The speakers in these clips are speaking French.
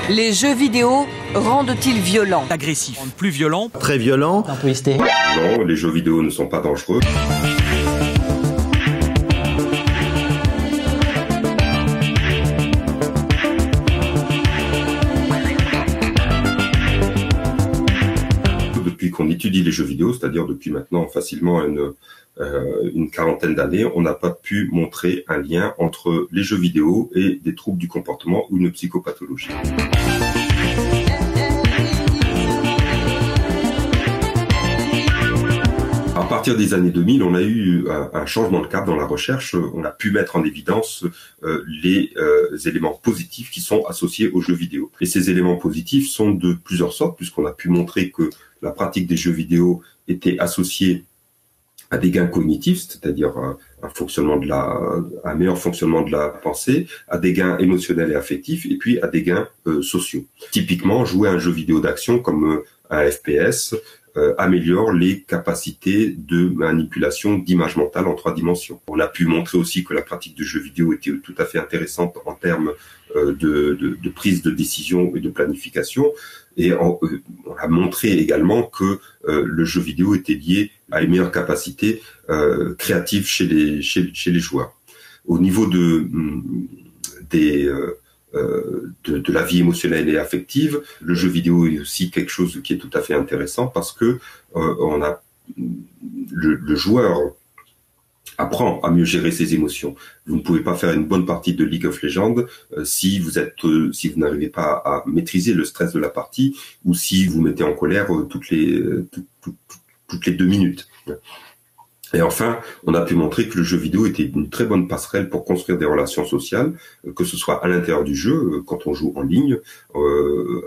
Les jeux vidéo rendent-ils violents? Agressif, plus violent, très violent, un peu hystérique. Non, les jeux vidéo ne sont pas dangereux. Depuis qu'on étudie les jeux vidéo, c'est-à-dire depuis maintenant facilement une quarantaine d'années, on n'a pas pu montrer un lien entre les jeux vidéo et des troubles du comportement ou une psychopathologie. À partir des années 2000, on a eu un changement de cap dans la recherche. On a pu mettre en évidence les éléments positifs qui sont associés aux jeux vidéo. Et ces éléments positifs sont de plusieurs sortes, puisqu'on a pu montrer que la pratique des jeux vidéo était associée à des gains cognitifs, c'est-à-dire un meilleur fonctionnement de la pensée, à des gains émotionnels et affectifs, et puis à des gains sociaux. Typiquement, jouer à un jeu vidéo d'action comme un FPS améliore les capacités de manipulation d'image mentale en 3 dimensions. On a pu montrer aussi que la pratique de jeux vidéo était tout à fait intéressante en termes de prise de décision et de planification. Et on a montré également que le jeu vidéo était lié à une meilleure capacité créative chez les joueurs. Au niveau de la vie émotionnelle et affective, le jeu vidéo est aussi quelque chose qui est tout à fait intéressant parce que le joueur apprend à mieux gérer ses émotions. Vous ne pouvez pas faire une bonne partie de League of Legends si vous n'arrivez pas à maîtriser le stress de la partie ou si vous mettez en colère toutes les 2 minutes. Et enfin, on a pu montrer que le jeu vidéo était une très bonne passerelle pour construire des relations sociales, que ce soit à l'intérieur du jeu, quand on joue en ligne,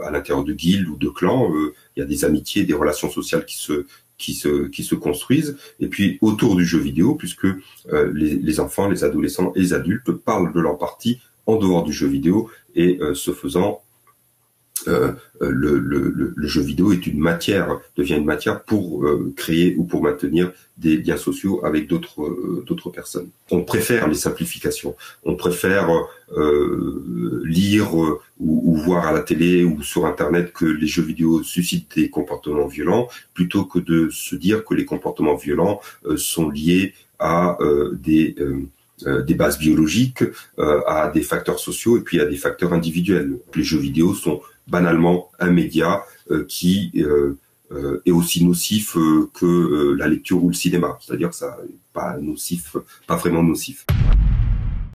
à l'intérieur de guildes ou de clans, il y a des amitiés, des relations sociales qui se construisent, et puis autour du jeu vidéo, puisque les enfants, les adolescents et les adultes parlent de leur partie en dehors du jeu vidéo, et ce faisant, le jeu vidéo devient une matière pour créer ou pour maintenir des liens sociaux avec d'autres personnes. On préfère les simplifications. On préfère lire ou voir à la télé ou sur Internet que les jeux vidéo suscitent des comportements violents, plutôt que de se dire que les comportements violents sont liés à des bases biologiques, à des facteurs sociaux et puis à des facteurs individuels. Les jeux vidéo sont banalement un média qui est aussi nocif que la lecture ou le cinéma. C'est-à-dire que ça n'est pas nocif, pas vraiment nocif.